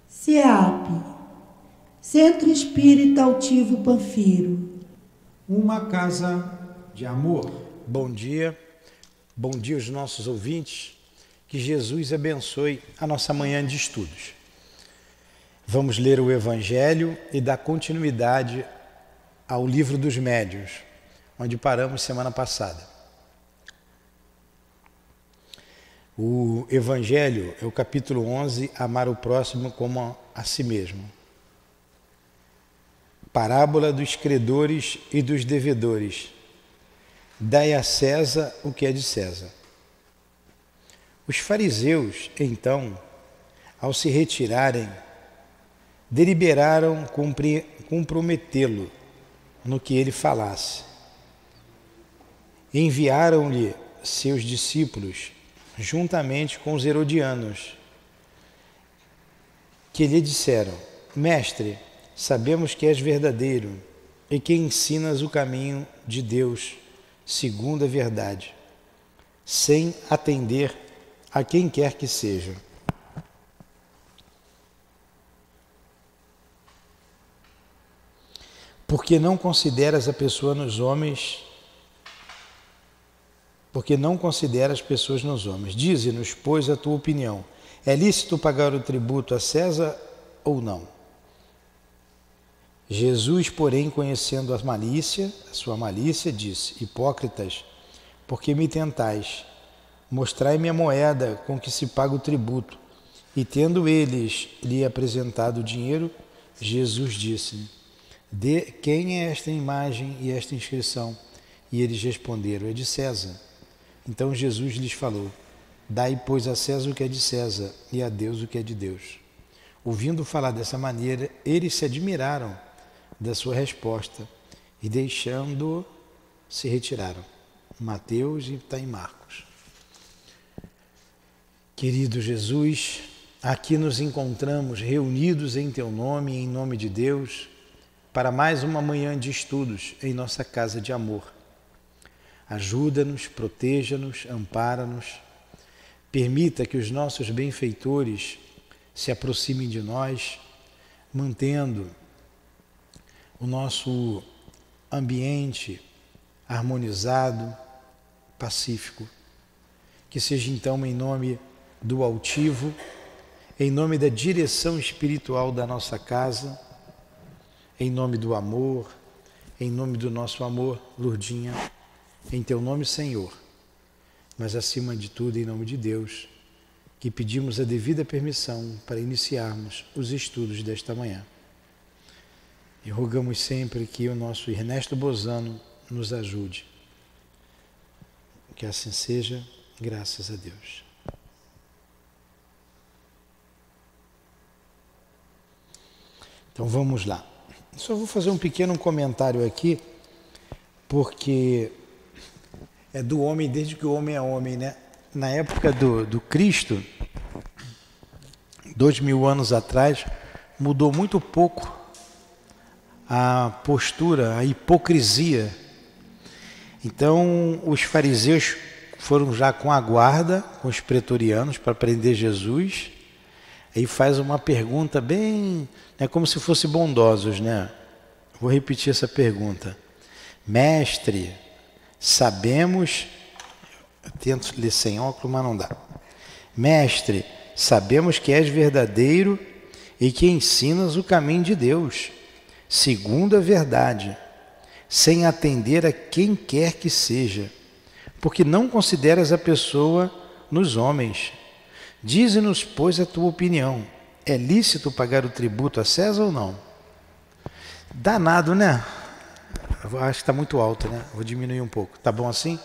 CEAP, Centro Espírita Altivo Panfiro. Uma casa de amor. Bom dia aos nossos ouvintes, que Jesus abençoe a nossa manhã de estudos. Vamos ler o Evangelho e dar continuidade ao Livro dos Médiuns, onde paramos semana passada. O Evangelho é o capítulo 11, amar o próximo como a si mesmo. Parábola dos credores e dos devedores. Dai a César o que é de César. Os fariseus, então, ao se retirarem, deliberaram comprometê-lo no que ele falasse. Enviaram-lhe seus discípulos, juntamente com os herodianos, que lhe disseram: Mestre, sabemos que és verdadeiro e que ensinas o caminho de Deus segundo a verdade, sem atender a quem quer que seja. Porque não consideras a pessoa nos homens, porque não considera as pessoas nos homens. Dize-nos, pois, a tua opinião. É lícito pagar o tributo a César ou não? Jesus, porém, conhecendo a sua malícia, disse: Hipócritas, por que me tentais? Mostrai-me a moeda com que se paga o tributo. E tendo eles lhe apresentado o dinheiro, Jesus disse: De quem é esta imagem e esta inscrição? E eles responderam: É de César. Então Jesus lhes falou: Dai, pois, a César o que é de César e a Deus o que é de Deus. Ouvindo falar dessa maneira, eles se admiraram da sua resposta e, deixando-o, se retiraram. Mateus e está em Marcos. Querido Jesus, aqui nos encontramos reunidos em Teu nome e em nome de Deus para mais uma manhã de estudos em nossa casa de amor. Ajuda-nos, proteja-nos, ampara-nos. Permita que os nossos benfeitores se aproximem de nós, mantendo o nosso ambiente harmonizado, pacífico. Que seja então em nome do altivo, em nome da direção espiritual da nossa casa, em nome do amor, em nome do nosso amor, Lourdinha, em Teu nome, Senhor, mas acima de tudo, em nome de Deus, que pedimos a devida permissão para iniciarmos os estudos desta manhã. E rogamos sempre que o nosso Ernesto Bozano nos ajude. Que assim seja, graças a Deus. Então vamos lá. Só vou fazer um pequeno comentário aqui, porque é do homem desde que o homem é homem, né? Na época do Cristo, 2000 anos atrás, mudou muito pouco a postura, a hipocrisia. Então, os fariseus foram já com a guarda, com os pretorianos, para prender Jesus. Aí faz uma pergunta bem, como se fossem bondosos, né? Vou repetir essa pergunta. Mestre, sabemos... Eu tento ler sem óculos, mas não dá. Mestre, sabemos que és verdadeiro e que ensinas o caminho de Deus, segundo a verdade, sem atender a quem quer que seja, porque não consideras a pessoa nos homens. Dize-nos, pois, a tua opinião. É lícito pagar o tributo a César ou não? Danado, né? Eu acho que está muito alto, né? Vou diminuir um pouco. Tá bom assim?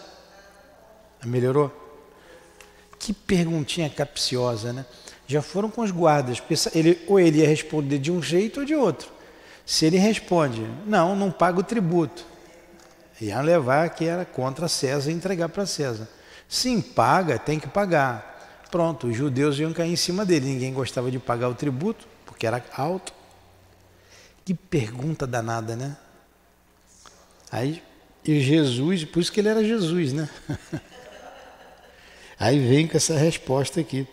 Melhorou? Que perguntinha capciosa, né? Já foram com os guardas. Ou ele ia responder de um jeito ou de outro. Se ele responde, não paga o tributo, ia levar que era contra César e entregar para César. Sim, paga, tem que pagar. Pronto, os judeus iam cair em cima dele. Ninguém gostava de pagar o tributo, porque era alto. Que pergunta danada, né? Aí, e Jesus, por isso que ele era Jesus, né? Aí vem com essa resposta aqui.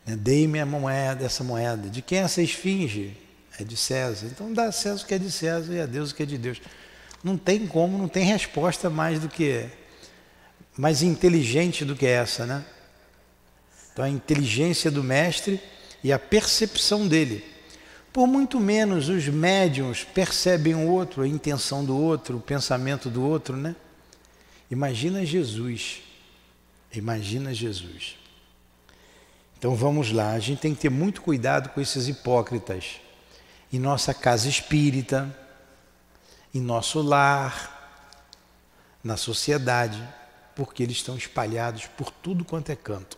né? Dei-me a moeda, essa moeda. De quem é essa esfinge? É de César. Então dá a César o que é de César e a Deus o que é de Deus. Não tem como, não tem resposta mais inteligente do que essa, né? Então a inteligência do mestre e a percepção dele. Por muito menos os médiuns percebem o outro, a intenção do outro, o pensamento do outro, né? Imagina Jesus. Imagina Jesus. Então vamos lá, a gente tem que ter muito cuidado com esses hipócritas. Em nossa casa espírita, em nosso lar, na sociedade, porque eles estão espalhados por tudo quanto é canto,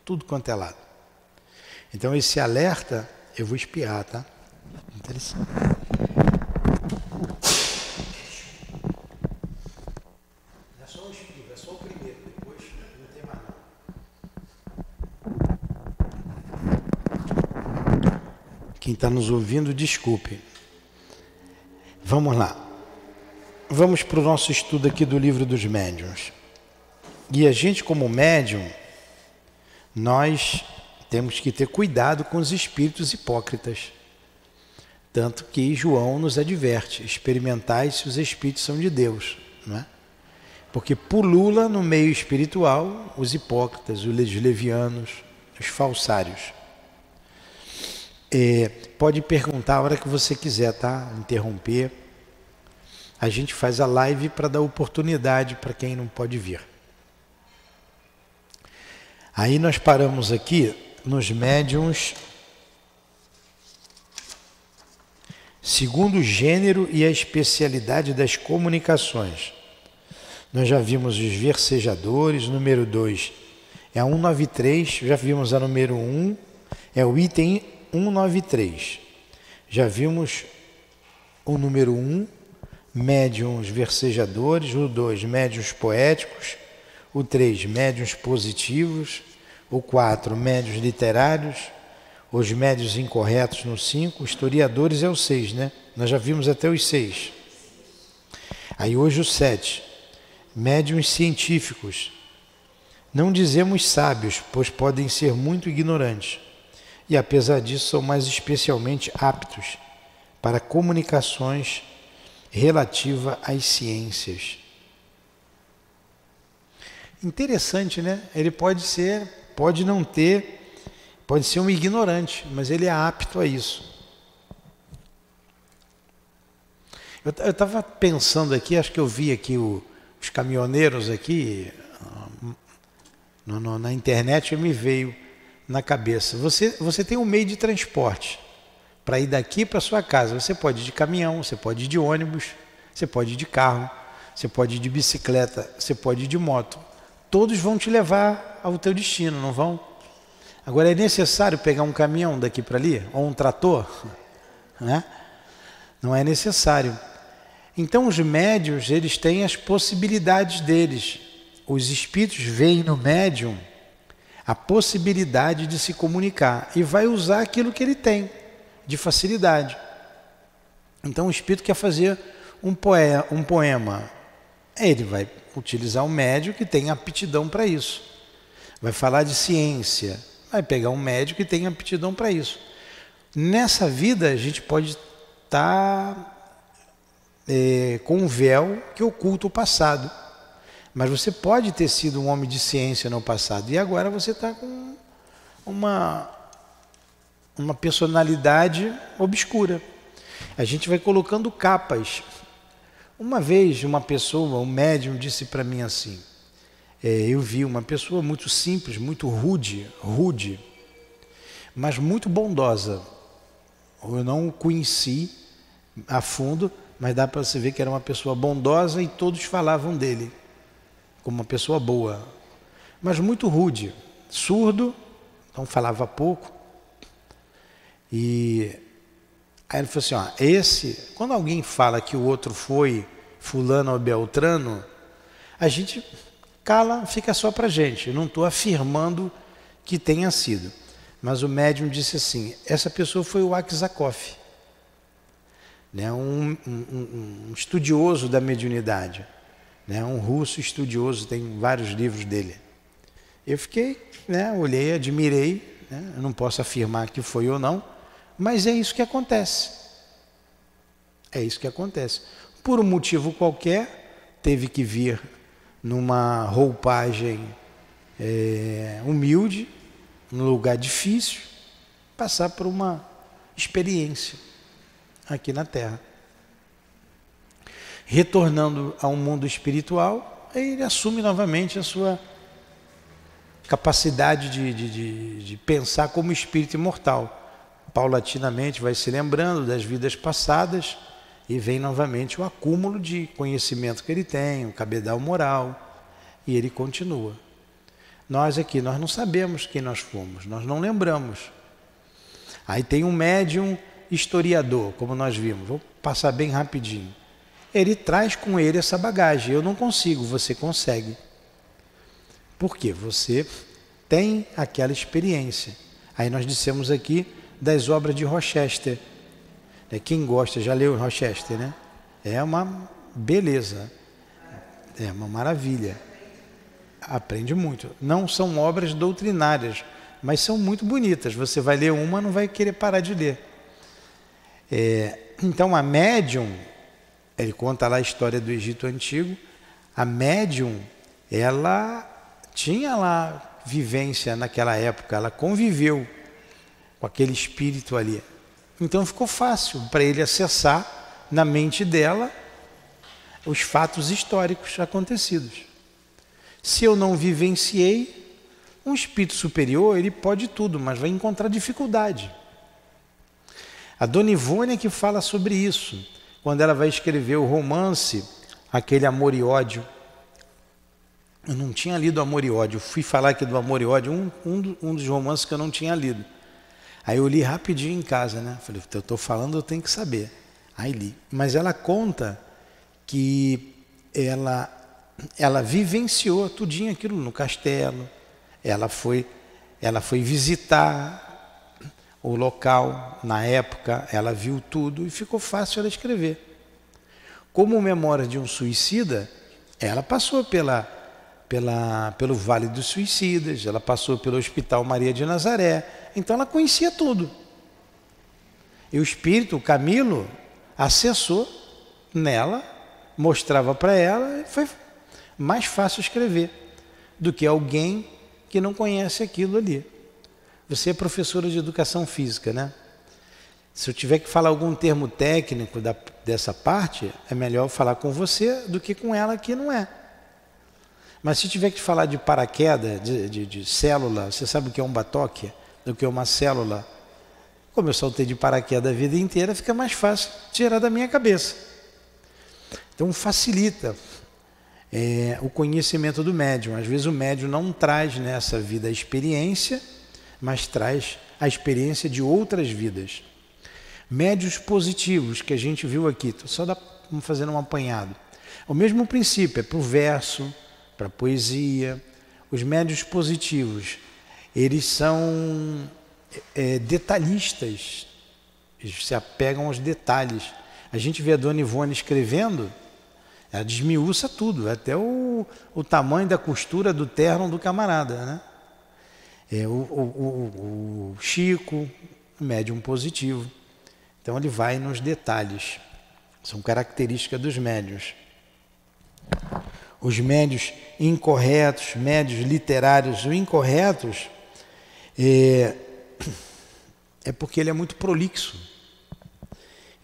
tudo quanto é lado. Então esse alerta eu vou espiar, tá? Interessante. É só o espio, é só o primeiro, depois não tem mais não. Quem está nos ouvindo, desculpe. Vamos lá. Vamos para o nosso estudo aqui do Livro dos Médiuns. E a gente, como médium, nós temos que ter cuidado com os espíritos hipócritas. Tanto que João nos adverte, experimentai se os espíritos são de Deus, não é? Porque pulula no meio espiritual os hipócritas, os levianos, os falsários. Pode perguntar a hora que você quiser, tá? Interromper. A gente faz a live para dar oportunidade para quem não pode vir. Aí nós paramos aqui nos médiuns segundo o gênero e a especialidade das comunicações. Nós já vimos os versejadores, número 2 é a 193, já vimos a número 1, é o item 193. Já vimos o número 1, médiuns versejadores, o 2, médiuns poéticos, o 3, médiuns positivos, o 4, médiuns literários, os médiuns incorretos no 5, historiadores é o 6, né? Nós já vimos até os 6. Aí hoje o 7, médiuns científicos. Não dizemos sábios, pois podem ser muito ignorantes, e apesar disso são mais especialmente aptos para comunicações relativas às ciências. Interessante, né? Ele pode ser, pode não ter, pode ser um ignorante, mas ele é apto a isso. Eu estava pensando aqui, acho que eu vi aqui os caminhoneiros aqui, na internet, me veio na cabeça. Você tem um meio de transporte para ir daqui para sua casa. Você pode ir de caminhão, você pode ir de ônibus, você pode ir de carro, você pode ir de bicicleta, você pode ir de moto. Todos vão te levar ao teu destino, não vão? Agora, é necessário pegar um caminhão daqui para ali? Ou um trator? Né? Não é necessário. Então, os médiuns, eles têm as possibilidades deles. Os espíritos veem no médium a possibilidade de se comunicar e vai usar aquilo que ele tem de facilidade. Então, o espírito quer fazer um poema. Ele vai utilizar um médium que tem aptidão para isso. Vai falar de ciência. Vai pegar um médium que tem aptidão para isso. Nessa vida, a gente pode estar com um véu que oculta o passado. Mas você pode ter sido um homem de ciência no passado. E agora você está com uma personalidade obscura. A gente vai colocando capas. Uma vez, uma pessoa, um médium, disse para mim assim, eu vi uma pessoa muito simples, muito rude, mas muito bondosa. Eu não o conheci a fundo, mas dá para você ver que era uma pessoa bondosa e todos falavam dele como uma pessoa boa, mas muito rude, surdo, então falava pouco. E aí ele falou assim, quando alguém fala que o outro foi fulano ou beltrano, a gente cala, fica só para a gente. Eu não estou afirmando que tenha sido. Mas o médium disse assim, essa pessoa foi o Aksakoff, né? um estudioso da mediunidade, né? Um russo estudioso, tem vários livros dele. Eu fiquei, olhei, admirei, né? Eu não posso afirmar que foi ou não, mas é isso que acontece. É isso que acontece. Por um motivo qualquer, teve que vir numa roupagem humilde, num lugar difícil, passar por uma experiência aqui na Terra. Retornando ao mundo espiritual, ele assume novamente a sua capacidade de pensar como espírito imortal. Paulatinamente vai se lembrando das vidas passadas e vem novamente o acúmulo de conhecimento que ele tem, o cabedal moral, e ele continua. Nós aqui, nós não sabemos quem nós fomos, nós não lembramos. Aí tem um médium historiador, como nós vimos, vou passar bem rapidinho. Ele traz com ele essa bagagem. Eu não consigo, você consegue. Por quê? Você tem aquela experiência. Aí nós dissemos aqui das obras de Rochester. Quem gosta, já leu Rochester, né? É uma beleza, é uma maravilha. Aprende muito. Não são obras doutrinárias, mas são muito bonitas. Você vai ler uma, não vai querer parar de ler. Então a médium, ele conta lá a história do Egito Antigo, a médium, ela tinha lá vivência naquela época, ela conviveu com aquele espírito ali. Então ficou fácil para ele acessar na mente dela os fatos históricos acontecidos. Se eu não vivenciei, um espírito superior, ele pode tudo, mas vai encontrar dificuldade. A Dona Ivone é que fala sobre isso, quando ela vai escrever o romance, aquele Amor e Ódio. Eu não tinha lido Amor e Ódio, fui falar aqui do Amor e Ódio, um dos romances que eu não tinha lido. Aí eu li rapidinho em casa, né? Falei, eu estou falando, eu tenho que saber. Aí li. Mas ela conta que ela vivenciou tudinho aquilo no castelo, ela foi visitar o local, na época, ela viu tudo e ficou fácil ela escrever. Como memória de um suicida, ela passou pelo Vale dos Suicidas, ela passou pelo Hospital Maria de Nazaré, então ela conhecia tudo. E o espírito, o Camilo, acessou nela, mostrava para ela, e foi mais fácil escrever do que alguém que não conhece aquilo ali. Você é professora de educação física, né? Se eu tiver que falar algum termo técnico dessa parte, é melhor falar com você do que com ela que não é. Mas se tiver que falar de paraquedas, de célula, você sabe o que é um batoque, do que é uma célula? Como eu saltei de paraquedas a vida inteira, fica mais fácil tirar da minha cabeça. Então facilita o conhecimento do médium. Às vezes o médium não traz nessa vida a experiência, mas traz a experiência de outras vidas. Médios positivos que a gente viu aqui, só fazendo um apanhado. O mesmo princípio é para o verso, para a poesia. Os médios positivos, eles são detalhistas, eles se apegam aos detalhes. A gente vê a Dona Ivone escrevendo, ela desmiuça tudo, até o tamanho da costura do terno do camarada, né? O Chico, médium positivo. Então ele vai nos detalhes. São características dos médiuns. Os médiuns incorretos, médiuns literários ou incorretos, é porque ele é muito prolixo.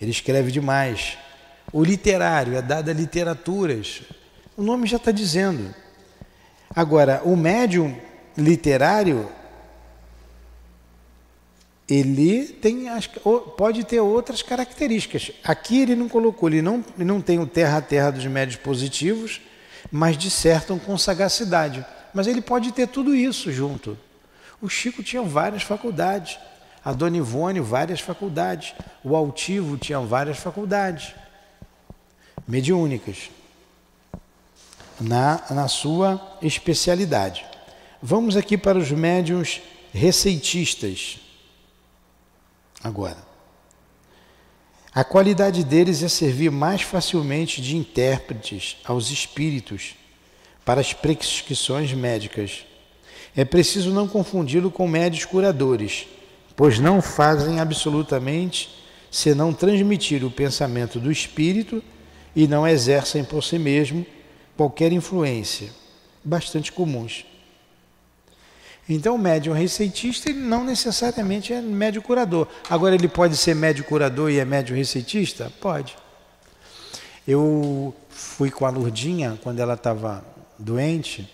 Ele escreve demais. O literário é dado a literaturas. O nome já está dizendo. Agora, o médium literário, ele pode ter outras características. Aqui ele não colocou, ele não tem o terra a terra dos médios positivos, mas dissertam com sagacidade. Mas ele pode ter tudo isso junto. O Chico tinha várias faculdades, a Dona Ivone várias faculdades, o Altivo tinha várias faculdades mediúnicas na sua especialidade. Vamos aqui para os médiuns receitistas. Agora, a qualidade deles é servir mais facilmente de intérpretes aos espíritos para as prescrições médicas. É preciso não confundi-lo com médios curadores, pois não fazem absolutamente senão transmitir o pensamento do espírito e não exercem por si mesmo qualquer influência, bastante comuns. Então o médium receitista ele não necessariamente é médium curador. Agora ele pode ser médium curador e é médium receitista? Pode. Eu fui com a Lurdinha, quando ela estava doente,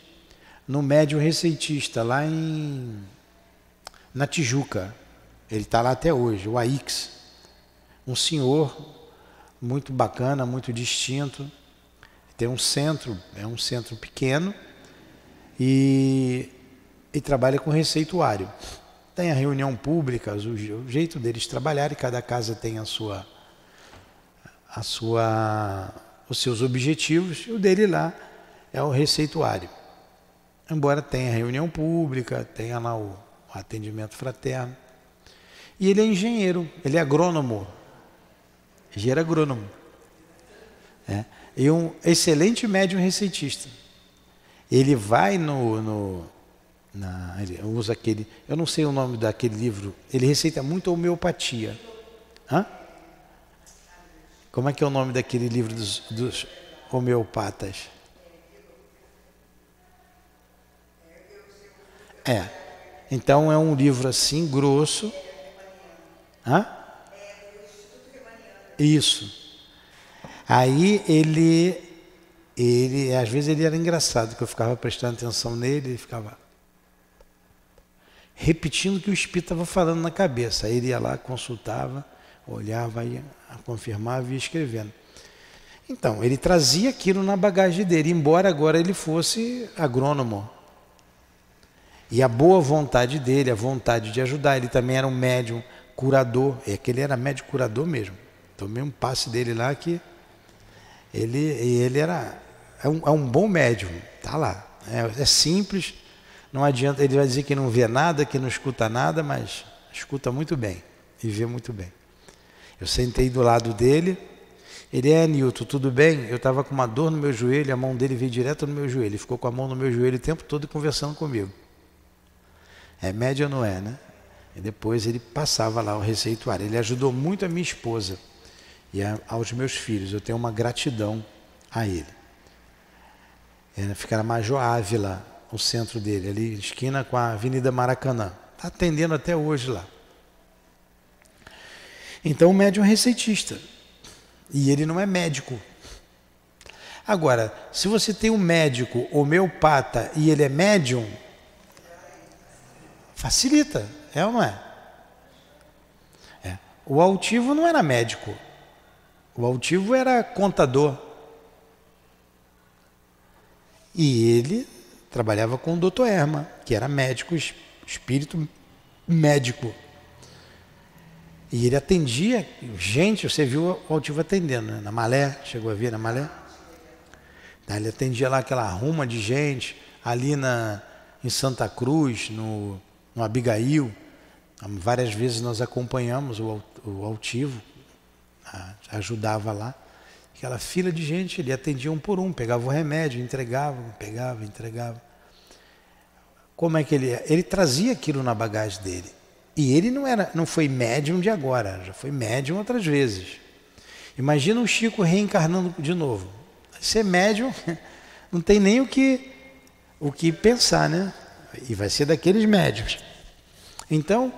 no médium receitista, lá na Tijuca. Ele está lá até hoje, o AIX. Um senhor muito bacana, muito distinto. Tem um centro, é um centro pequeno e trabalha com receituário. Tem a reunião pública, o jeito deles trabalharem, cada casa tem os seus objetivos, e o dele lá é o receituário. Embora tenha reunião pública, tenha lá o atendimento fraterno. E ele é engenheiro, ele é agrônomo, engenheiro agrônomo. E um excelente médium receitista. Ele vai ele usa aquele, eu não sei o nome daquele livro, ele receita muito homeopatia. Hã? Como é que é o nome daquele livro dos homeopatas? Então é um livro assim, grosso. Hã? Isso. Aí ele às vezes ele era engraçado, que eu ficava prestando atenção nele, ele ficava repetindo o que o espírito estava falando na cabeça. Aí ele ia lá, consultava, olhava, ia, confirmava e ia escrevendo. Então, ele trazia aquilo na bagagem dele, embora agora ele fosse agrônomo. E a boa vontade dele, a vontade de ajudar, ele também era um médium curador, é que ele era médium curador mesmo. Tomei um passe dele lá que ele é um bom médium, tá lá. É simples, não adianta, ele vai dizer que não vê nada, que não escuta nada, mas escuta muito bem e vê muito bem. Eu sentei do lado dele, ele Nilton, tudo bem? Eu estava com uma dor no meu joelho, a mão dele veio direto no meu joelho, ele ficou com a mão no meu joelho o tempo todo conversando comigo. É médio ou não é, né? E depois ele passava lá o receituário. Ele ajudou muito a minha esposa e aos meus filhos. Eu tenho uma gratidão a ele. Fica na Major Ávila, o centro dele, ali, esquina com a Avenida Maracanã. Está atendendo até hoje lá. Então o médium é receitista. E ele não é médico. Agora, se você tem um médico homeopata e ele é médium, facilita, é ou não é? O altivo não era médico. O altivo era contador. E ele trabalhava com o Dr. Erma, que era médico, espírito médico. E ele atendia gente, você viu o altivo atendendo, né? Na Malé, chegou a ver na Malé? Ele atendia lá aquela ruma de gente, ali em Santa Cruz, no Abigail. Várias vezes nós acompanhamos o altivo, ajudava lá. Aquela fila de gente, ele atendia um por um, pegava o remédio, entregava. Como é que ele é? Ele trazia aquilo na bagagem dele. E ele não foi médium de agora, já foi médium outras vezes. Imagina o Chico reencarnando de novo. Ser médium não tem nem o que pensar, né? E vai ser daqueles médiums. Então,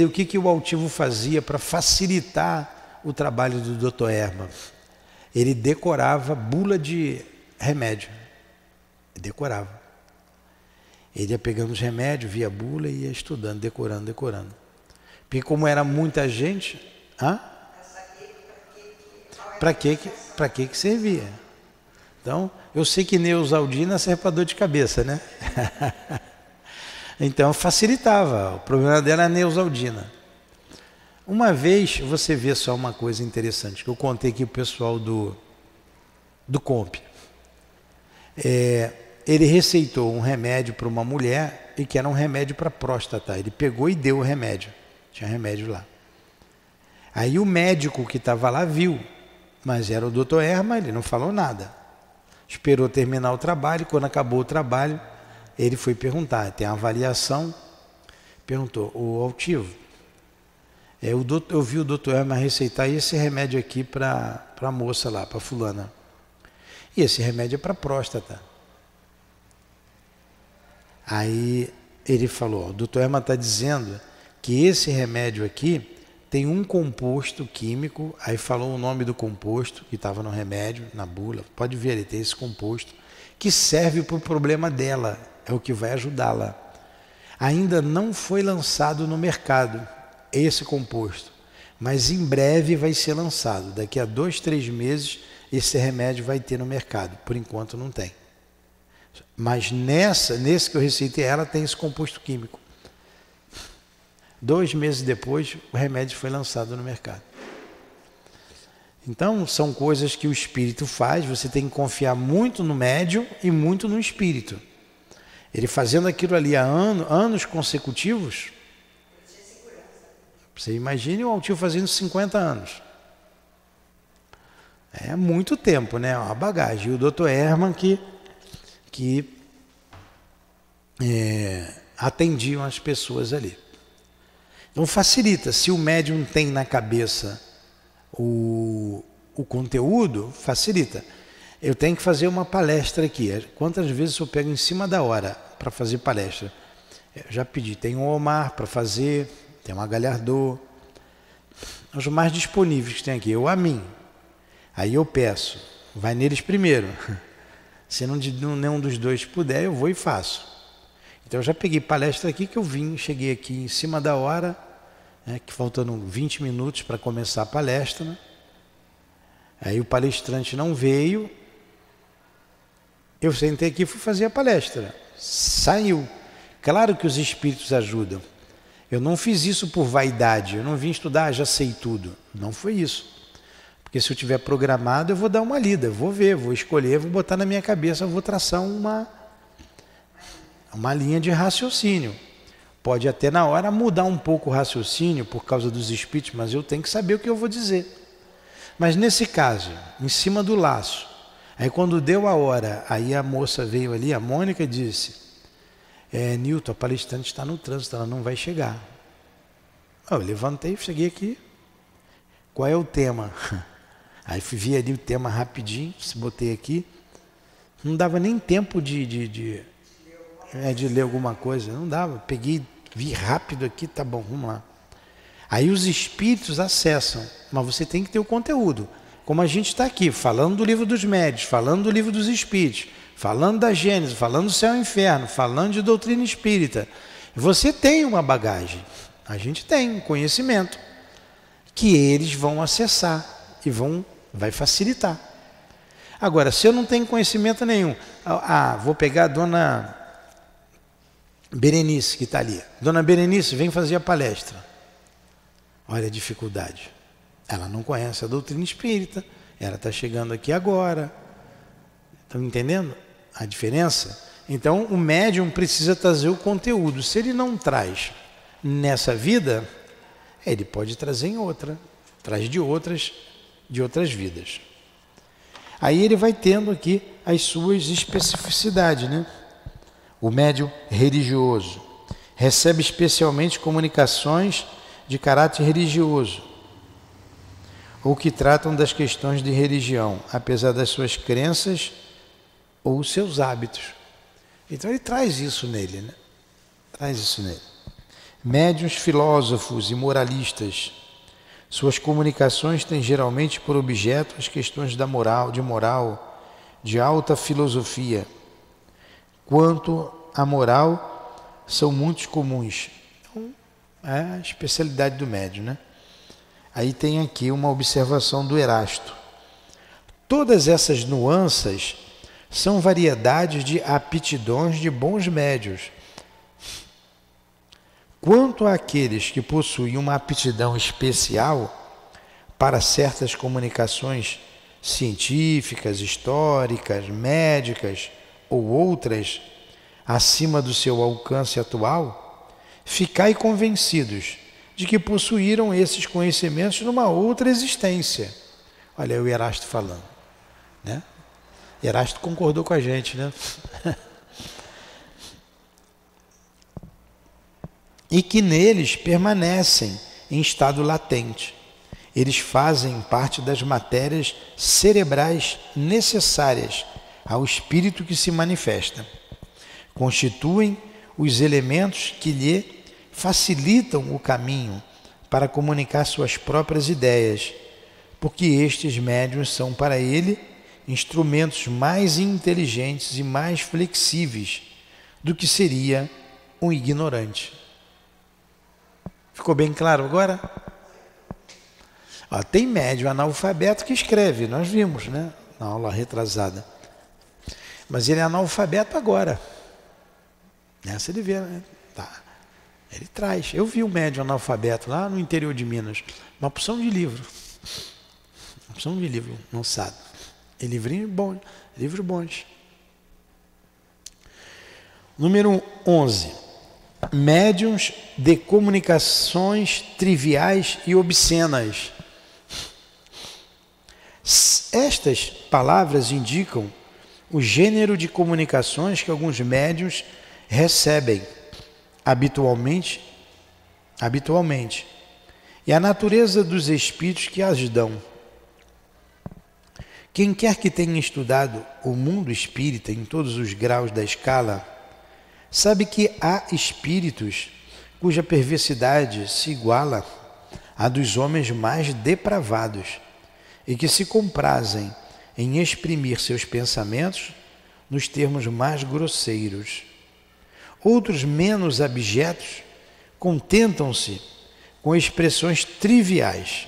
o que o altivo fazia para facilitar o trabalho do Dr. Erma? Ele decorava bula de remédio. Decorava. Ele ia pegando os remédios, via bula e ia estudando, decorando. Porque como era muita gente, para que servia? Então, eu sei que Neusaldina serve para dor de cabeça, né? Então, facilitava. O problema dela é a Neusaldina. Uma vez, você vê só uma coisa interessante, que eu contei aqui para o pessoal do COMP. Ele receitou um remédio para uma mulher e que era um remédio para próstata. Ele pegou e deu o remédio. Tinha remédio lá. Aí o médico que estava lá viu, mas era o Dr. Erma, ele não falou nada. Esperou terminar o trabalho, quando acabou o trabalho, ele foi perguntar, tem a avaliação, perguntou, o Altivo, eu vi o doutor Herman receitar esse remédio aqui para a moça lá, para fulana. E esse remédio é para próstata. Aí ele falou, o doutor Herman está dizendo que esse remédio aqui tem um composto químico, aí falou o nome do composto que estava no remédio, na bula, pode ver, ele tem esse composto, que serve para o problema dela, é o que vai ajudá-la. Ainda não foi lançado no mercado esse composto, mas em breve vai ser lançado. Daqui a 2, 3 meses esse remédio vai ter no mercado. Por enquanto não tem. Mas nesse que eu receitei ela tem esse composto químico. 2 meses depois o remédio foi lançado no mercado. Então são coisas que o espírito faz, você tem que confiar muito no médium e muito no espírito. Ele fazendo aquilo ali há anos consecutivos. Você imagine o Altivo fazendo 50 anos. É muito tempo, né? Uma bagagem. E o Dr. Herman que atendiam as pessoas ali. Então facilita. Se o médium tem na cabeça o conteúdo, facilita. Eu tenho que fazer uma palestra aqui. Quantas vezes eu pego em cima da hora para fazer palestra? Eu já pedi. Tem o Omar para fazer, tem uma Galhardo. Os mais disponíveis que tem aqui. Eu a mim. Aí eu peço. Vai neles primeiro. Se nenhum dos dois puder, eu vou e faço. Então eu já peguei palestra aqui que eu cheguei aqui em cima da hora, né, que faltando 20 minutos para começar a palestra, né? Aí o palestrante não veio, eu sentei aqui e fui fazer a palestra. Saiu. Claro que os espíritos ajudam. Eu não fiz isso por vaidade, eu não vim estudar, já sei tudo. Não foi isso. Porque se eu tiver programado, eu vou dar uma lida, vou ver, vou escolher, vou botar na minha cabeça, vou traçar uma linha de raciocínio. Pode até na hora mudar um pouco o raciocínio por causa dos espíritos, mas eu tenho que saber o que eu vou dizer. Mas nesse caso, em cima do laço, aí quando deu a hora, aí a moça veio ali, a Mônica disse, Nilton, a palestrante está no trânsito, ela não vai chegar. Eu levantei, cheguei aqui, qual é o tema? Aí vi ali o tema rapidinho, botei aqui, não dava nem tempo de ler alguma coisa, não dava, peguei, vi rápido aqui, tá bom, vamos lá. Aí os espíritos acessam, mas você tem que ter o conteúdo. Como a gente está aqui, falando do livro dos médiuns, falando do livro dos espíritos, falando da Gênese, falando do céu e inferno, falando de doutrina espírita. Você tem uma bagagem, a gente tem um conhecimento, que eles vão acessar e vai facilitar. Agora, se eu não tenho conhecimento nenhum, vou pegar a dona Berenice, que está ali. Dona Berenice, vem fazer a palestra. Olha a dificuldade. Ela não conhece a doutrina espírita, ela está chegando aqui agora. Estão entendendo a diferença? Então, o médium precisa trazer o conteúdo. Se ele não traz nessa vida, ele pode trazer em outra, traz de outras vidas. Aí ele vai tendo aqui as suas especificidades, né? O médium religioso recebe especialmente comunicações de caráter religioso ou que tratam das questões de religião, apesar das suas crenças ou seus hábitos. Então ele traz isso nele, né? Traz isso nele. Médiuns filósofos e moralistas, suas comunicações têm geralmente por objeto as questões da moral, de alta filosofia. Quanto à moral, são muito comuns. Então, é a especialidade do médium, né? Aí tem aqui uma observação do Erasto. Todas essas nuances são variedades de aptidões de bons médiuns. Quanto àqueles que possuem uma aptidão especial para certas comunicações científicas, históricas, médicas ou outras acima do seu alcance atual, ficai convencidos de que possuíram esses conhecimentos numa outra existência. Olha aí o Erasto falando, né? Erasto concordou com a gente, né? e que neles permanecem em estado latente. Eles fazem parte das matérias cerebrais necessárias ao espírito que se manifesta. Constituem os elementos que lhe facilitam o caminho para comunicar suas próprias ideias, porque estes médiuns são para ele instrumentos mais inteligentes e mais flexíveis do que seria um ignorante. Ficou bem claro agora? Tem médium analfabeto que escreve, nós vimos, né, na aula retrasada. Mas ele é analfabeto agora. Nessa ele vê, né? Tá. Ele traz. Eu vi um médium analfabeto lá no interior de Minas. Uma opção de livro. Uma opção de livro lançado. E livrinho bom, livros bons. Número 11. Médiuns de comunicações triviais e obscenas. Estas palavras indicam o gênero de comunicações que alguns médiuns recebem habitualmente, e a natureza dos espíritos que as dão. Quem quer que tenha estudado o mundo espírita em todos os graus da escala, sabe que há espíritos cuja perversidade se iguala à dos homens mais depravados e que se comprazem em exprimir seus pensamentos nos termos mais grosseiros. Outros menos abjetos contentam-se com expressões triviais.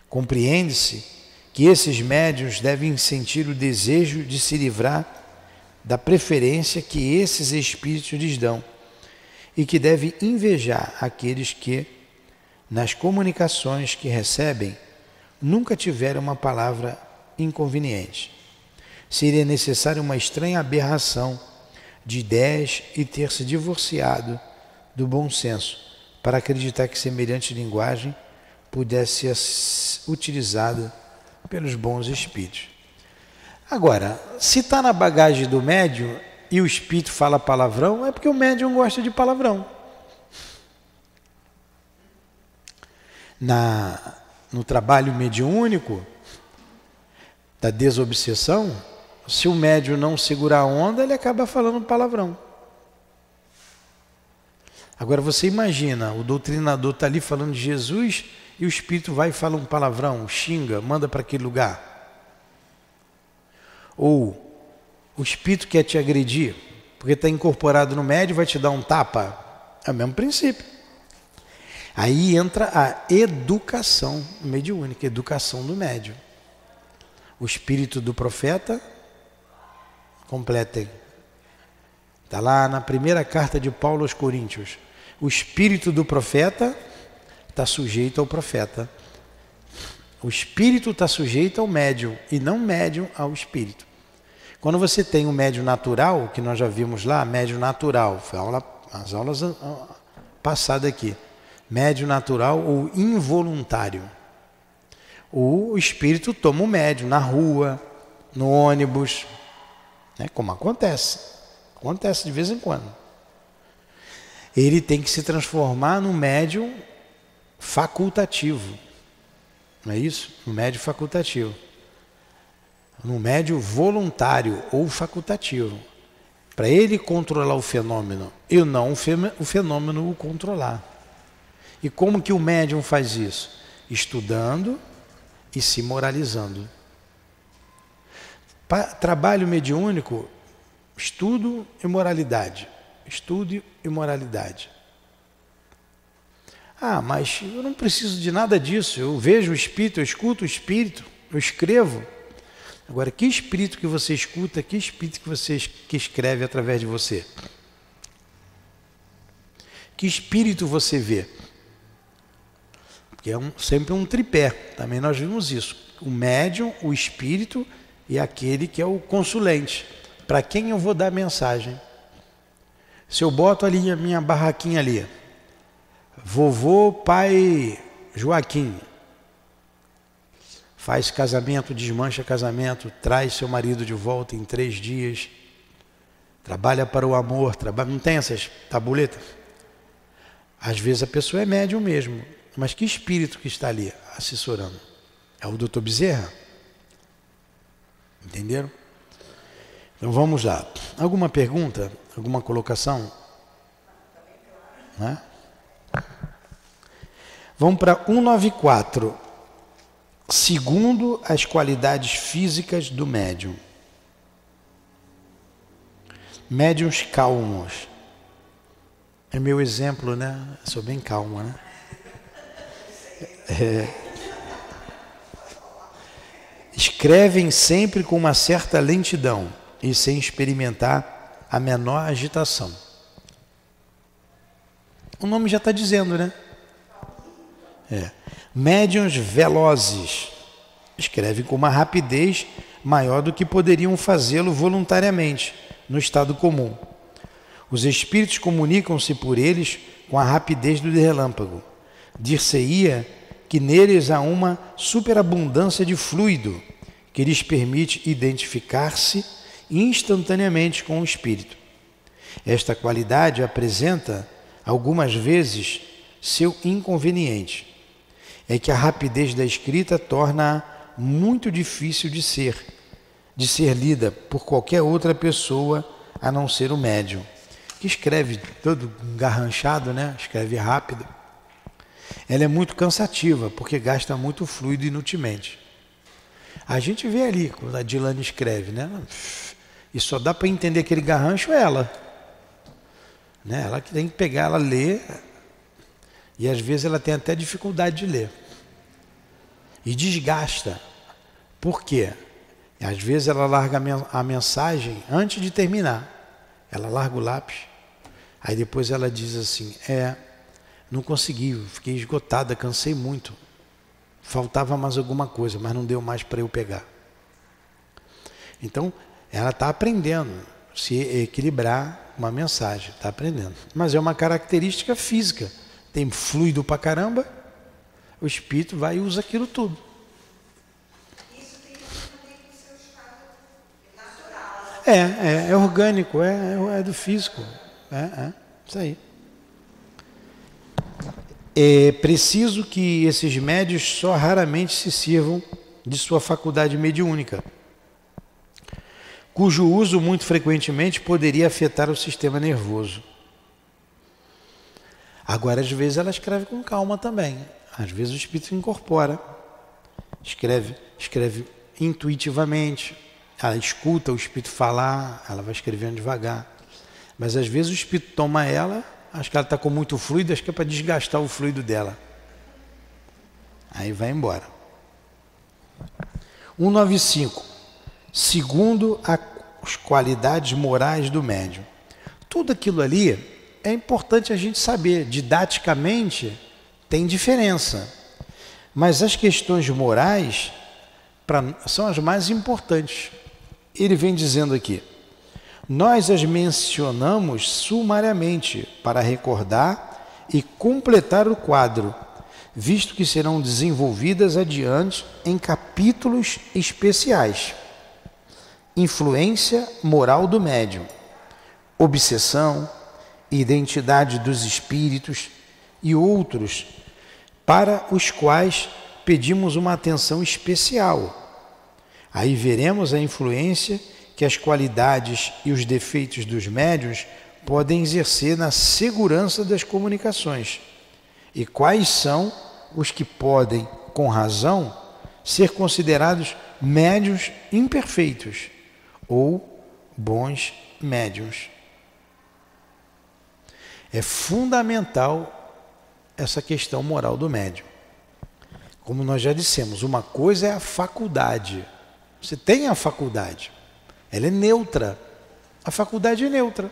Compreende-se que esses médiuns devem sentir o desejo de se livrar da preferência que esses espíritos lhes dão e que devem invejar aqueles que, nas comunicações que recebem, nunca tiveram uma palavra inconveniente. Seria necessária uma estranha aberração de ideias e ter se divorciado do bom senso para acreditar que semelhante linguagem pudesse ser utilizada pelos bons espíritos. Agora, se está na bagagem do médium e o espírito fala palavrão, é porque o médium gosta de palavrão. No trabalho mediúnico da desobsessão, se o médium não segurar a onda, ele acaba falando palavrão. Agora você imagina, o doutrinador está ali falando de Jesus e o espírito vai e fala um palavrão, xinga, manda para aquele lugar. Ou o espírito quer te agredir, porque está incorporado no médium, vai te dar um tapa. É o mesmo princípio. Aí entra a educação mediúnica, educação do médium. O espírito do profeta, completem. Está lá na primeira carta de Paulo aos Coríntios. O espírito do profeta está sujeito ao profeta. O espírito está sujeito ao médium e não médium ao espírito. Quando você tem um médium natural, que nós já vimos lá, médium natural, foi as aulas passadas aqui. Médium natural ou involuntário. O espírito toma o médium na rua, no ônibus, né, como acontece de vez em quando. Ele tem que se transformar num médium facultativo, não é isso? Um médium facultativo. Num médium voluntário ou facultativo. Para ele controlar o fenômeno e não o fenômeno o controlar. E como que o médium faz isso? Estudando e se moralizando. Trabalho mediúnico, estudo e moralidade. Estudo e moralidade. Mas eu não preciso de nada disso. Eu vejo o espírito, eu escuto o espírito, eu escrevo. Agora, que espírito que você escuta, que espírito que escreve através de você? Que espírito você vê? Porque é sempre um tripé, também nós vimos isso. O médium, o espírito e aquele que é o consulente. Para quem eu vou dar mensagem? Se eu boto ali a minha barraquinha ali, vovô, pai Joaquim, faz casamento, desmancha casamento, traz seu marido de volta em 3 dias, trabalha para o amor, não tem essas tabuletas? Às vezes a pessoa é médium mesmo, mas que espírito que está ali assessorando? É o Dr. Bezerra? Entenderam? Então vamos lá. Alguma pergunta? Alguma colocação? Né? Vamos para 194. Segundo as qualidades físicas do médium. Médiuns calmos. É meu exemplo, né? Eu sou bem calma, né? Escrevem sempre com uma certa lentidão e sem experimentar a menor agitação. O nome já está dizendo, né? Médiuns velozes. Escrevem com uma rapidez maior do que poderiam fazê-lo voluntariamente, no estado comum. Os espíritos comunicam-se por eles com a rapidez do relâmpago. Dir-se-ia que neles há uma superabundância de fluido que lhes permite identificar-se instantaneamente com o espírito. Esta qualidade apresenta, algumas vezes, seu inconveniente. É que a rapidez da escrita torna-a muito difícil de ser lida por qualquer outra pessoa a não ser o médium, que escreve todo garranchado, né? Escreve rápido. Ela é muito cansativa, porque gasta muito fluido inutilmente. A gente vê ali, quando a Dilane escreve, né? E só dá para entender aquele garrancho ela. Né? Ela que tem que pegar, ela lê, e às vezes ela tem até dificuldade de ler. E desgasta. Por quê? Às vezes ela larga a mensagem antes de terminar. Ela larga o lápis. Aí depois ela diz assim, não consegui, fiquei esgotada, cansei muito. Faltava mais alguma coisa, mas não deu mais para eu pegar. Então, ela está aprendendo a se equilibrar uma mensagem, está aprendendo. Mas é uma característica física. Tem fluido pra caramba, o espírito vai e usa aquilo tudo. Isso tem também com o seu estado natural. É orgânico, é do físico. Isso aí. É preciso que esses médios só raramente se sirvam de sua faculdade mediúnica, cujo uso muito frequentemente poderia afetar o sistema nervoso. Agora, às vezes, ela escreve com calma também. Às vezes o espírito incorpora, escreve intuitivamente, ela escuta o espírito falar, ela vai escrevendo devagar. Mas às vezes o espírito toma ela, acho que ela está com muito fluido, acho que é para desgastar o fluido dela. Aí vai embora. 195. Segundo as qualidades morais do médium. Tudo aquilo ali é importante a gente saber. Didaticamente tem diferença. Mas as questões morais são as mais importantes. Ele vem dizendo aqui. Nós as mencionamos sumariamente para recordar e completar o quadro, visto que serão desenvolvidas adiante em capítulos especiais. Influência moral do médium, obsessão, identidade dos espíritos e outros, para os quais pedimos uma atenção especial. Aí veremos a influência que as qualidades e os defeitos dos médiuns podem exercer na segurança das comunicações e quais são os que podem, com razão, ser considerados médiuns imperfeitos ou bons médiuns. É fundamental essa questão moral do médium. Como nós já dissemos, uma coisa é a faculdade. Você tem a faculdade. Ela é neutra. A faculdade é neutra.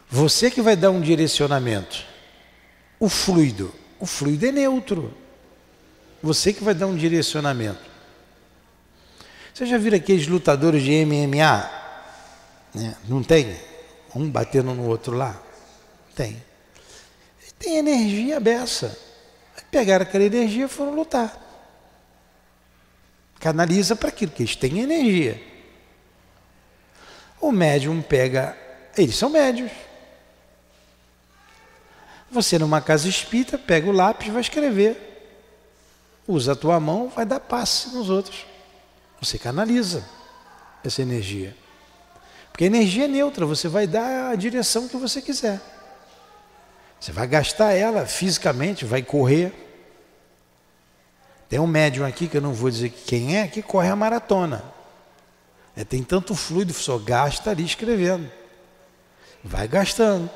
Você que vai dar um direcionamento. O fluido é neutro. Você que vai dar um direcionamento. Você já viu aqueles lutadores de MMA? Né? Não tem? Um batendo no outro lá? Tem. Tem energia beça. Pegaram aquela energia e foram lutar. Canaliza para aquilo, que eles têm energia. O médium pega... Eles são médios. Você numa casa espírita, pega o lápis e vai escrever. Usa a tua mão, vai dar passe nos outros. Você canaliza essa energia. Porque a energia é neutra, você vai dar a direção que você quiser. Você vai gastar ela fisicamente, vai correr. Tem um médium aqui, que eu não vou dizer quem é, que corre a maratona. Tem tanto fluido, só gasta ali escrevendo. Vai gastando.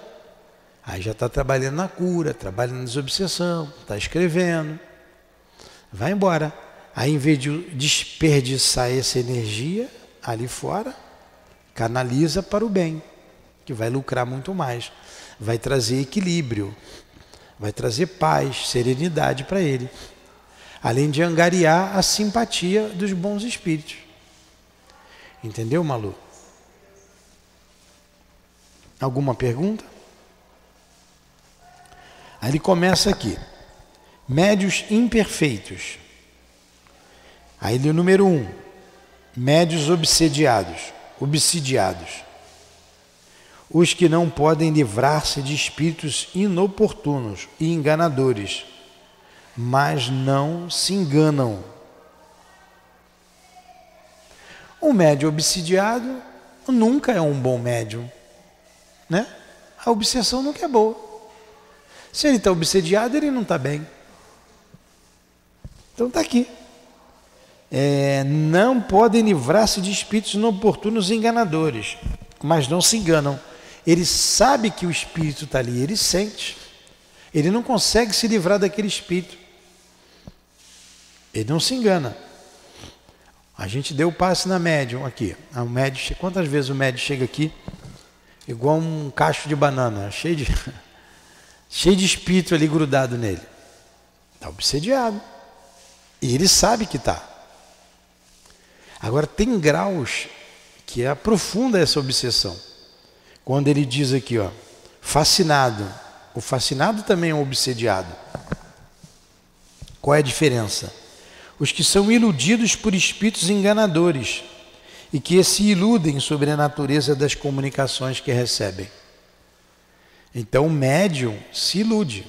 Aí já está trabalhando na cura, trabalhando na desobsessão, está escrevendo. Vai embora. Aí, em vez de desperdiçar essa energia ali fora, canaliza para o bem, que vai lucrar muito mais. Vai trazer equilíbrio, vai trazer paz, serenidade para ele. Além de angariar a simpatia dos bons espíritos. Entendeu, Malu? Alguma pergunta? Aí ele começa aqui. Médios imperfeitos. Aí ele, o número 1. Médios obsidiados. Os que não podem livrar-se de espíritos inoportunos e enganadores, mas não se enganam. O médium obsidiado nunca é um bom médium, né? A obsessão nunca é boa. Se ele está obsediado, ele não está bem. Então está aqui. Não podem livrar-se de espíritos inoportunos e enganadores, mas não se enganam. Ele sabe que o espírito está ali, ele sente. Ele não consegue se livrar daquele espírito. Ele não se engana. A gente deu o passe na médium aqui. Quantas vezes o médium chega aqui igual um cacho de banana, cheio de espírito ali grudado nele. Está obsediado. E ele sabe que está. Agora tem graus que aprofunda essa obsessão. Quando ele diz aqui, ó, fascinado. O fascinado também é um obsediado. Qual é a diferença? Os que são iludidos por espíritos enganadores e que se iludem sobre a natureza das comunicações que recebem. Então o médium se ilude.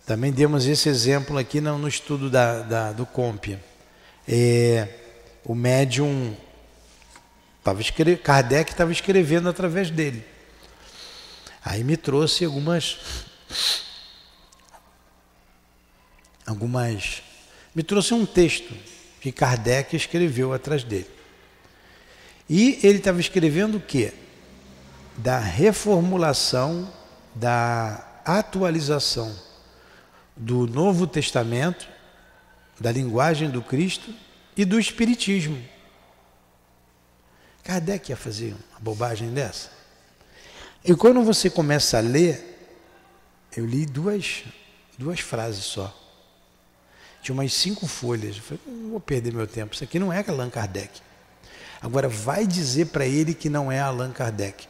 Também demos esse exemplo aqui no estudo do COMP. O médium, Kardec estava escrevendo através dele. Aí me trouxe me trouxe um texto que Kardec escreveu atrás dele. E ele estava escrevendo o quê? Da reformulação, da atualização do Novo Testamento, da linguagem do Cristo e do Espiritismo. Kardec ia fazer uma bobagem dessa? E quando você começa a ler, eu li duas frases só. Tinha umas 5 folhas. Eu falei, não vou perder meu tempo. Isso aqui não é Allan Kardec. Agora, vai dizer para ele que não é Allan Kardec.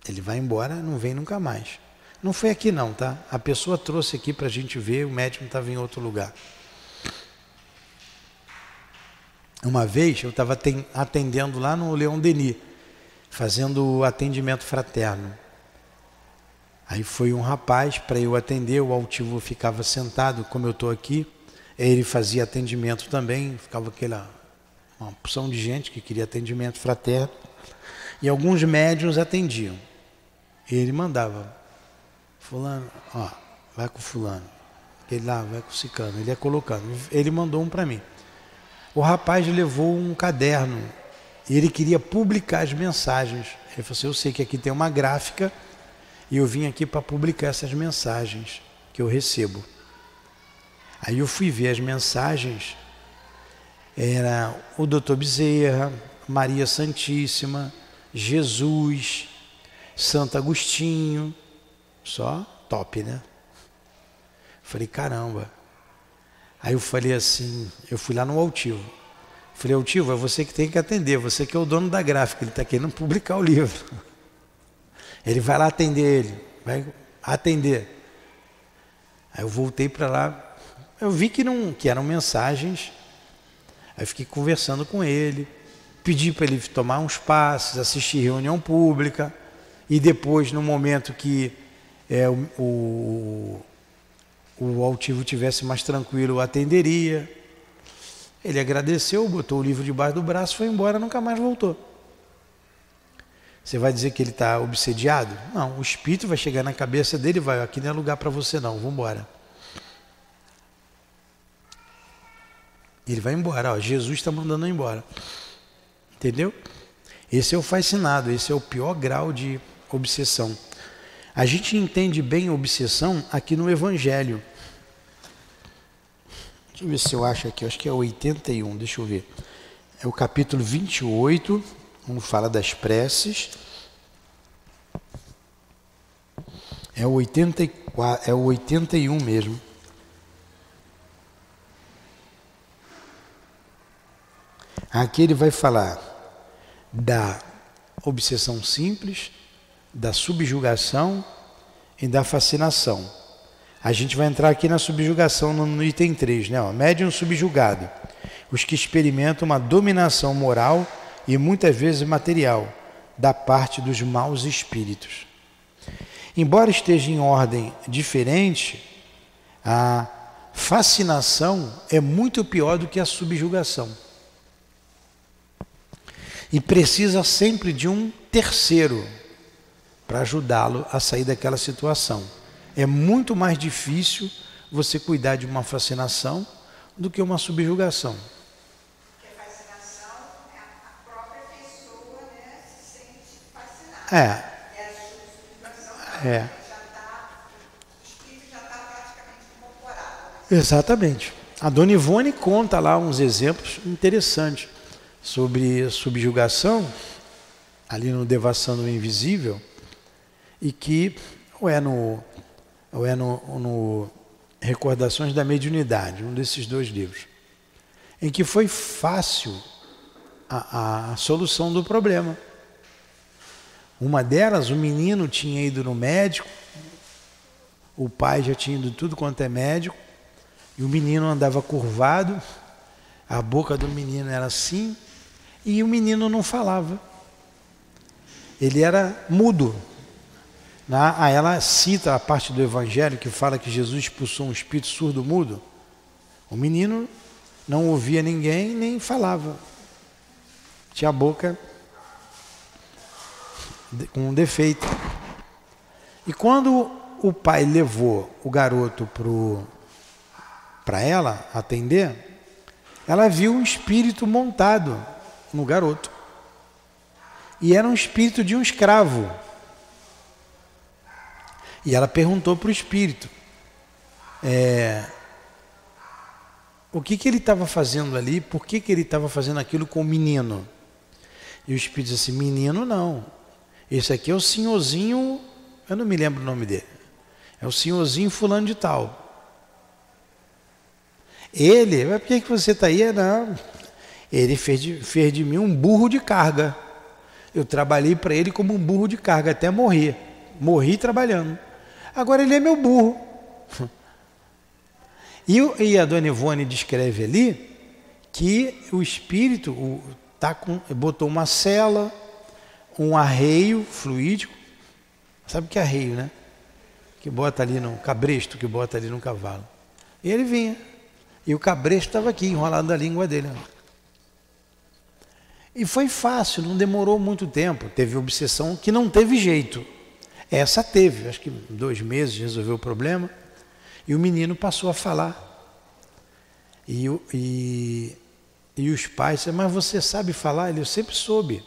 Ele vai embora, não vem nunca mais. Não foi aqui não, tá? A pessoa trouxe aqui para a gente ver, o médium estava em outro lugar. Uma vez, eu estava atendendo lá no Leon Denis, fazendo atendimento fraterno. Aí foi um rapaz para eu atender, o altivo ficava sentado, como eu estou aqui, ele fazia atendimento também, ficava uma porção de gente que queria atendimento fraterno, e alguns médiuns atendiam. E ele mandava, fulano, ó, vai com fulano, ele lá, vai com ciclano, ele ia colocando, ele mandou um para mim. O rapaz levou um caderno, e ele queria publicar as mensagens. Ele falou assim, eu sei que aqui tem uma gráfica, e eu vim aqui para publicar essas mensagens que eu recebo. Aí eu fui ver as mensagens, era o Dr. Bezerra, Maria Santíssima, Jesus, Santo Agostinho, só top, né? Falei, caramba. Aí eu falei assim, eu fui lá no altivo. Falei, altivo, é você que tem que atender, você que é o dono da gráfica, ele está querendo publicar o livro. Ele vai lá atender ele, vai atender. Aí eu voltei para lá, eu vi que eram mensagens, aí fiquei conversando com ele, pedi para ele tomar uns passes, assistir reunião pública, e depois, no momento que o altivo tivesse mais tranquilo, atenderia. Ele agradeceu, botou o livro debaixo do braço, foi embora, nunca mais voltou. Você vai dizer que ele está obsediado? Não, o espírito vai chegar na cabeça dele e vai, aqui não é lugar para você não, vamos embora. Ele vai embora, ó, Jesus está mandando embora. Entendeu? Esse é o fascinado, esse é o pior grau de obsessão. A gente entende bem a obsessão aqui no Evangelho. Deixa eu ver se eu acho aqui, eu acho que é o 81, deixa eu ver. É o capítulo 28, onde fala das preces. É o 84, é o 81 mesmo. Aqui ele vai falar da obsessão simples, da subjugação e da fascinação. A gente vai entrar aqui na subjugação no item 3, né? Ó, médium subjugado, os que experimentam uma dominação moral e muitas vezes material da parte dos maus espíritos. Embora esteja em ordem diferente, a fascinação é muito pior do que a subjugação. E precisa sempre de um terceiro para ajudá-lo a sair daquela situação. É muito mais difícil você cuidar de uma fascinação do que uma subjugação. Porque a fascinação é a própria pessoa, né, se sente fascinada. E a subjugação o espírito já está praticamente incorporado. Exatamente. A Dona Ivone conta lá uns exemplos interessantes sobre subjugação, ali no Devassando o Invisível, e que ou é no Recordações da Mediunidade, um desses dois livros, em que foi fácil a solução do problema. Uma delas, o menino tinha ido no médico, o pai já tinha ido tudo quanto é médico, e o menino andava curvado, a boca do menino era assim, e o menino não falava. Ele era mudo. Aí ela cita a parte do Evangelho que fala que Jesus expulsou um espírito surdo-mudo. O menino não ouvia ninguém, nem falava. Tinha a boca com um defeito. E quando o pai levou o garoto para ela atender, ela viu um espírito montado no garoto. E era um espírito de um escravo. E ela perguntou para o espírito o que ele estava fazendo ali, por que ele estava fazendo aquilo com o menino. E o espírito disse assim, menino não, esse aqui é o senhorzinho, eu não me lembro o nome dele, é o senhorzinho fulano de tal. Ele, mas por que você está aí? Não, ele fez de mim um burro de carga. Eu trabalhei para ele como um burro de carga até morrer. Morri trabalhando. Agora ele é meu burro. E a Dona Ivone descreve ali que o espírito botou uma cela, um arreio fluídico. Sabe o que é arreio, né? Que bota ali no cabresto, que bota ali no cavalo. E ele vinha. E o cabresto estava aqui, enrolado na língua dele. E foi fácil, não demorou muito tempo. Teve obsessão que não teve jeito. Essa teve, acho que 2 meses resolveu o problema. E o menino passou a falar. E os pais disseram, mas você sabe falar? Ele, eu sempre soube.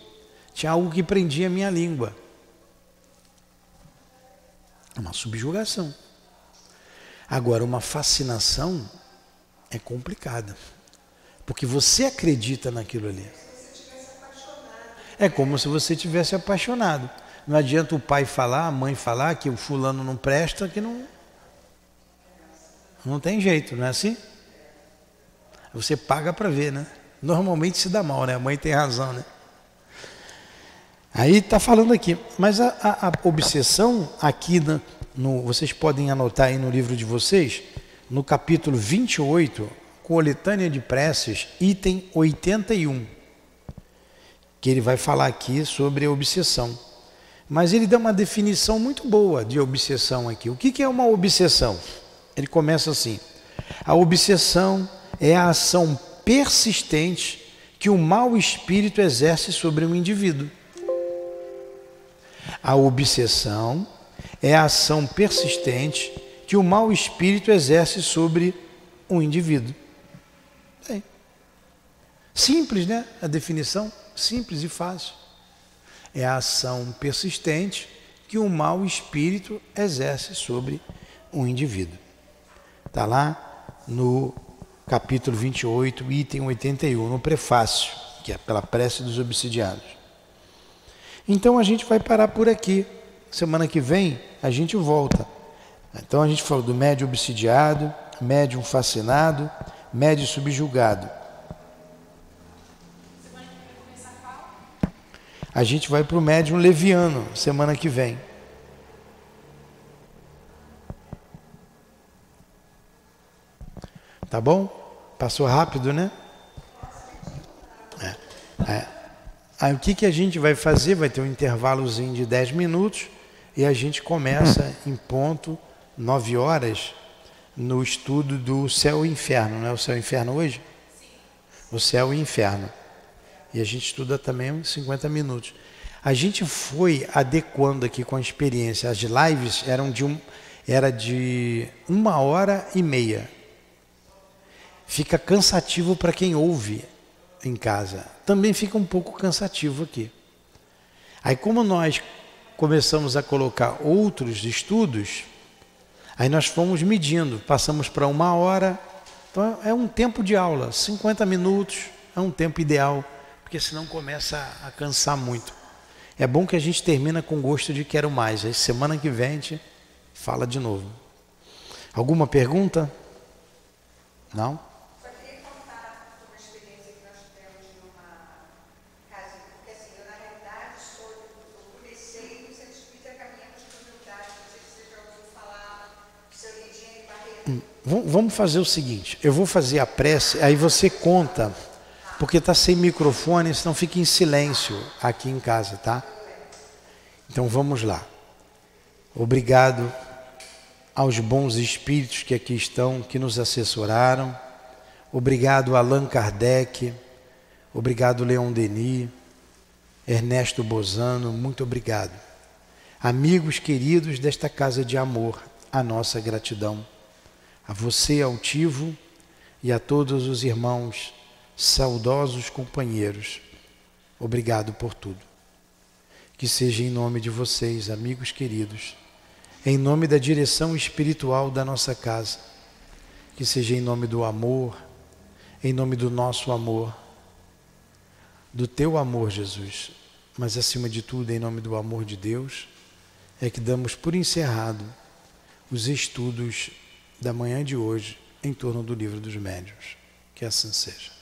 Tinha algo que prendia a minha língua. Uma subjugação. Agora, uma fascinação é complicada. Porque você acredita naquilo ali. É como se você tivesse apaixonado. Não adianta o pai falar, a mãe falar que o fulano não presta, que não tem jeito, não é assim? Você paga para ver, né? Normalmente se dá mal, né? A mãe tem razão, né? Aí está falando aqui, mas a obsessão aqui, vocês podem anotar aí no livro de vocês, no capítulo 28, coletânea de preces, item 81, que ele vai falar aqui sobre a obsessão. Mas ele dá uma definição muito boa de obsessão aqui. O que é uma obsessão? Ele começa assim: a obsessão é a ação persistente que o mau espírito exerce sobre um indivíduo. A obsessão é a ação persistente que o mau espírito exerce sobre um indivíduo. Bem, simples, né? A definição, simples e fácil. É a ação persistente que o mau espírito exerce sobre um indivíduo. Está lá no capítulo 28, item 81, no prefácio, que é pela prece dos obsidianos. Então a gente vai parar por aqui. Semana que vem a gente volta. Então a gente falou do médium obsidiado, médium fascinado, médium subjugado. A gente vai para o médium leviano semana que vem. Tá bom? Passou rápido, né? Aí o que a gente vai fazer? Vai ter um intervalozinho de 10 minutos e a gente começa em ponto 9 horas no estudo do céu e inferno. Não é o céu e inferno hoje? Sim. O céu e inferno. E a gente estuda também uns 50 minutos. A gente foi adequando aqui com a experiência. As lives era de 1h30. Fica cansativo para quem ouve em casa. Também fica um pouco cansativo aqui. Aí como nós começamos a colocar outros estudos, aí nós fomos medindo, passamos para 1 hora. Então é um tempo de aula, 50 minutos é um tempo ideal, porque senão começa a cansar muito. É bom que a gente termina com gosto de quero mais. Aí semana que vem a gente fala de novo. Alguma pergunta? Não? Só queria contar uma experiência que nós tivemos numa casa, porque assim, eu na realidade eu comecei no Centro Espírita Caminhamos de Humildade, não sei se você já ouviu falar, seu Lidiane Barreto. Vamos fazer o seguinte, eu vou fazer a prece, aí você conta, porque está sem microfone, senão fica em silêncio aqui em casa, tá? Então vamos lá. Obrigado aos bons espíritos que aqui estão, que nos assessoraram. Obrigado Allan Kardec, obrigado Leon Denis, Ernesto Bozano, muito obrigado. Amigos queridos desta casa de amor, a nossa gratidão. A você, altivo, e a todos os irmãos, saudosos companheiros, obrigado por tudo. Que seja em nome de vocês, amigos queridos, em nome da direção espiritual da nossa casa, que seja em nome do amor, em nome do nosso amor, do teu amor, Jesus, mas acima de tudo, em nome do amor de Deus, é que damos por encerrado os estudos da manhã de hoje em torno do Livro dos Médiuns. Que assim seja.